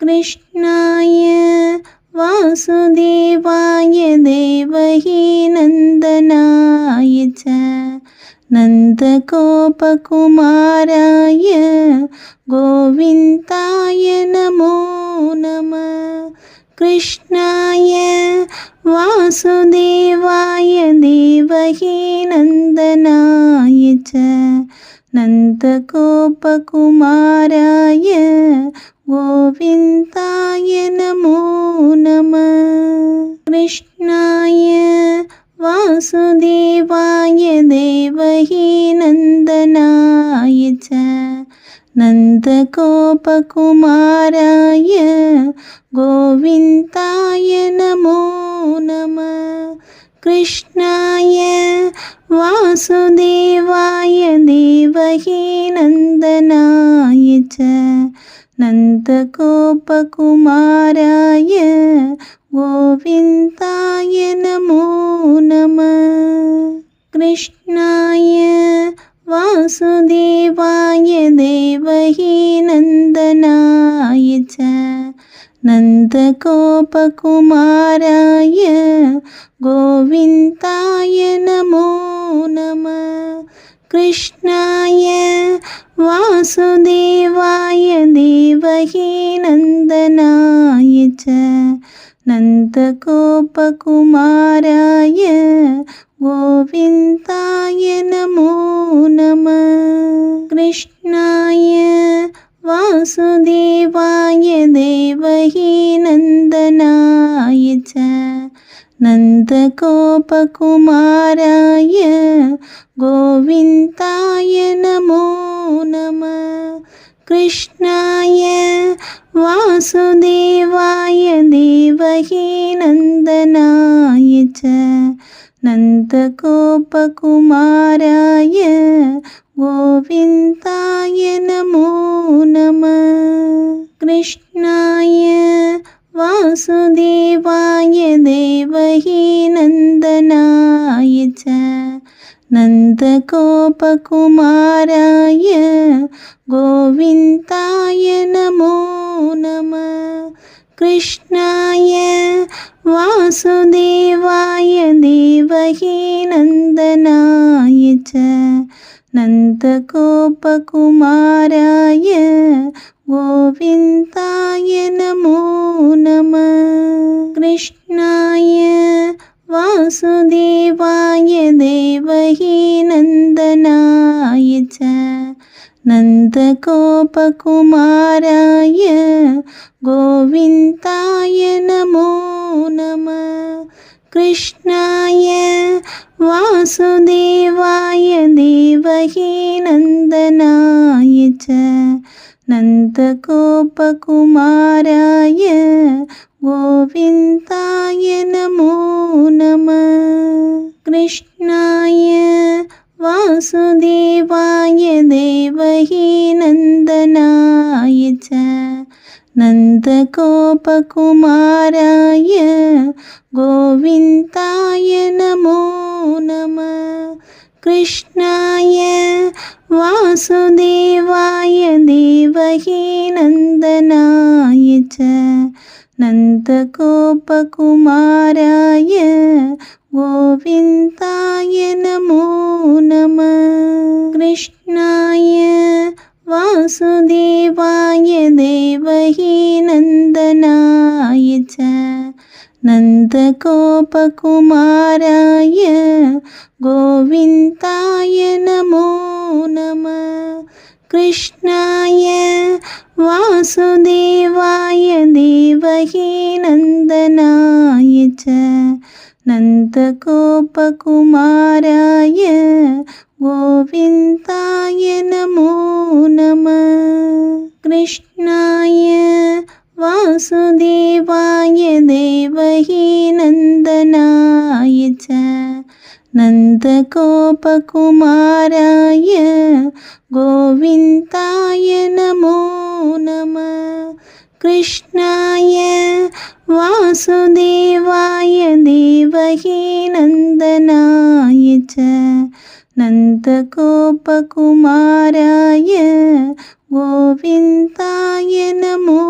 कृष्णाय वासुदेवाय देवकी नन्दनाय च नन्दगोपकुमाराय गोविन्दाय नमो नमः। कृष्णाय वासुदेवाय देवकी नन्दनाय च नन्दगोपकुमाराय गोविन्दाय नमो नमः। कृष्णाय वासुदेवाय देवकी नन्दनाय च नन्दगोपकुमाराय गोविन्दाय नमो नमः। कृष्णाय वासुदेवाय देवकी नन्दनाय च नन्दगोपकुमाराय गोविन्दाय नमो नमः। कृष्णाय वासुदेवाय देवकी नन्दनाय च नन्दगोपकुमाराय गोविन्दाय नमो नमः। कृष्णाय वासुदेवाय देवकी नन्दनाय च नन्दगोपकुमाराय गोविन्दाय नमो नमः। कृष्णाय वासुदेवाय देवकी नन्दनाय च नन्दगोपकुमाराय गोविन्दाय नमो नमः। कृष्णाय वासुदेवाय देवकी नन्दनाय च नन्दगोपकुमाराय गोविन्दाय नमो नमः। कृष्णाय वासुदेवाय देवकी नन्दनाय च नन्दगोपकुमाराय गोविन्दाय नमो नमः। कृष्णाय वासुदेवाय देवकी नन्दनाय च नन्दगोपकुमाराय गोविन्दाय नमो नमः। कृष्णाय वासुदेवाय देवकी नन्दनाय च नन्दगोपकुमाराय गोविन्दाय नमो नमः। कृष्णाय वासुदेवाय देवकी नन्दनाय च नन्दगोपकुमाराय गोविन्दाय नमो नमः। कृष्णाय वासुदेवाय देवकी नन्दनाय च नन्दगोपकुमाराय गोविन्दाय नमो नमः। कृष्णाय वासुदेवाय देवकी नन्दनाय च नन्दगोपकुमाराय गोविन्दाय नमो नमः। कृष्णाय वासुदेवाय देवकी नन्दनाय च नन्दगोपकुमाराय गोविन्दाय नमो नमः। कृष्णाय वासुदेवाय देवकी नन्दनाय च नन्दगोपकुमाराय गोविन्दाय नमो नमः। कृष्णाय वासुदेवाय देवकी नन्दनाय च नन्दगोपकुमाराय गोविन्दाय नमो नमः। कृष्णाय वासुदेवाय देवकी नन्दनाय च नन्दगोपकुमाराय गोविन्दाय नमो